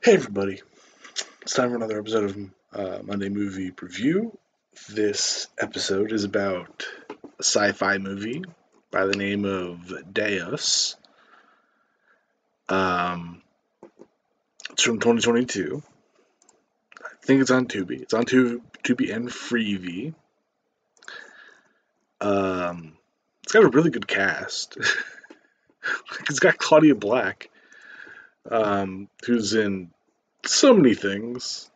Hey everybody, it's time for another episode of Monday Movie Preview. This episode is about a sci-fi movie by the name of Deus. It's from 2022. I think it's on Tubi. It's on Tubi and Freevee. It's got a really good cast. It's got Claudia Black, who's in so many things.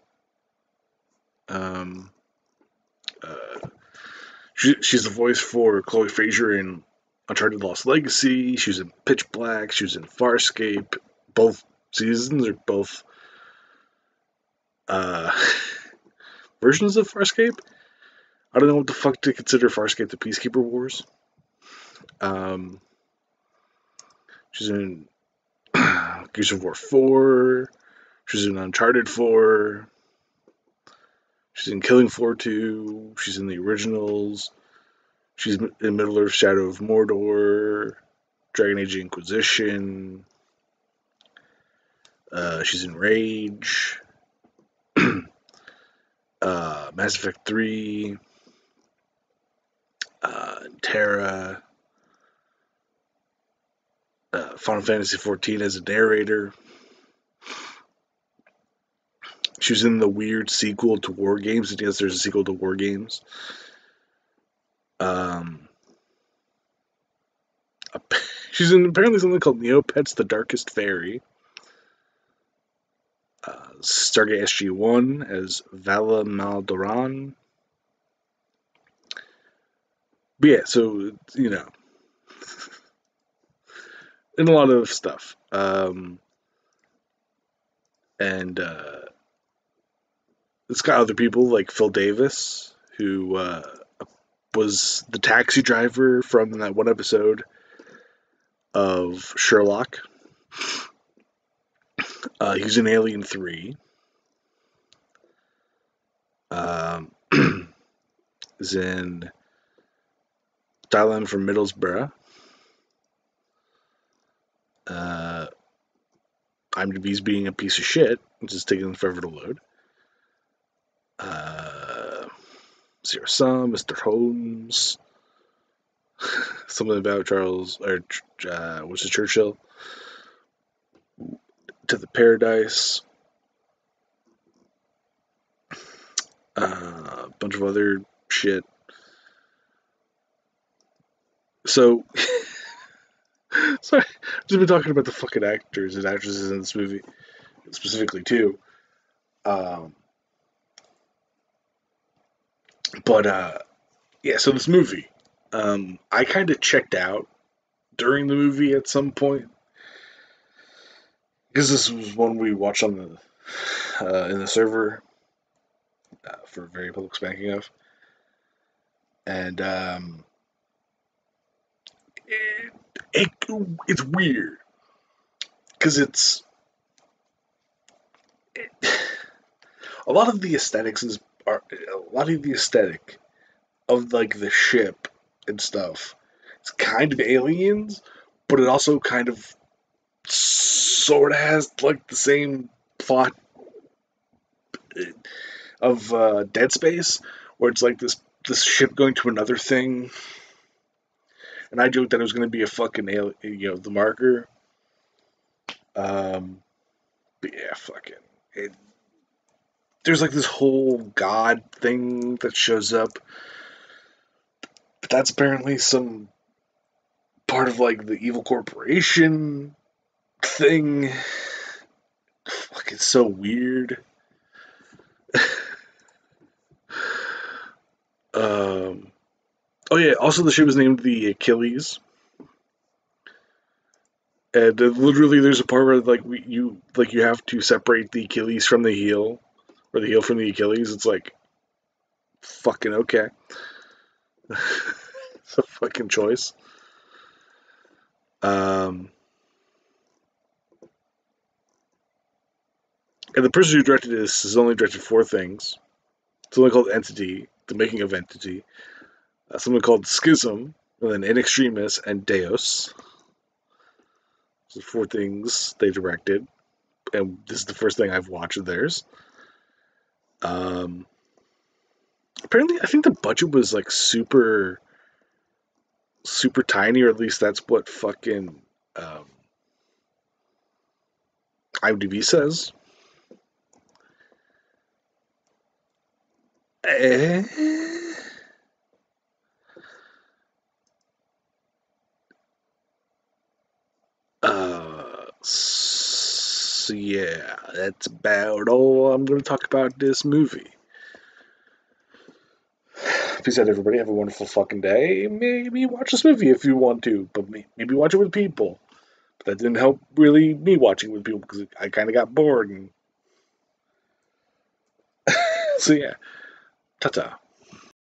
She's the voice for Chloe Frazer in Uncharted Lost Legacy. She was in Pitch Black. She was in Farscape. Both seasons are both uh, versions of Farscape. I don't know what the fuck to consider Farscape the Peacekeeper Wars. She's in Gears of War 4. She's in Uncharted 4. She's in Killing Floor 2. She's in the originals. She's in Middle-earth: Shadow of Mordor, Dragon Age Inquisition. She's in Rage, Mass Effect 3, Terra, Final Fantasy 14 as a narrator. She was in the weird sequel to War Games. Yes, there's a sequel to War Games. She's in apparently something called Neopets: The Darkest Fairy. Stargate SG-1 as Vala Maldoran. But yeah, so, in a lot of stuff. And it's got other people like Phil Davis, who was the taxi driver from that one episode of Sherlock. He's in Alien 3. Is in Thailand from Middlesbrough. IMDb's being a piece of shit, which is taking forever to load. Zero Sum, Mr. Holmes, something about Charles, or what's it, Churchill, To the Paradise, a bunch of other shit. So, sorry, I've just been talking about the fucking actors and actresses in this movie, specifically too. Yeah, so this movie, I kind of checked out during the movie at some point, because this was one we watched on the in the server for very public spanking of, and it's weird because a lot of the aesthetics are a lot of the aesthetic of like the ship and stuff. It's kind of aliens, but it also kind of sort of has like the same plot of Dead Space, where it's like this ship going to another thing, and I joked that it was going to be a fucking alien, the marker. But yeah, fucking there's like this whole god thing that shows up, but that's apparently some part of like the evil corporation thing. Fuck, it's so weird. Oh yeah, also the ship is named the Achilles. And literally there's a part where like you have to separate the Achilles from the heel, or the heel from the Achilles. It's like, fucking okay. It's a fucking choice. And the person who directed this has only directed 4 things. Something called Entity, The Making of Entity. Something called Schism, and then In Extremis and Deus. So 4 things they directed. and this is the first thing I've watched of theirs. Apparently, I think the budget was like super, super tiny, or at least that's what fucking IMDb says. Eh, so yeah, that's about all I'm going to talk about this movie. Peace out, everybody. Have a wonderful fucking day. Maybe watch this movie if you want to, but maybe watch it with people. But that didn't help really me watching with people because I kind of got bored. And so yeah, ta-ta.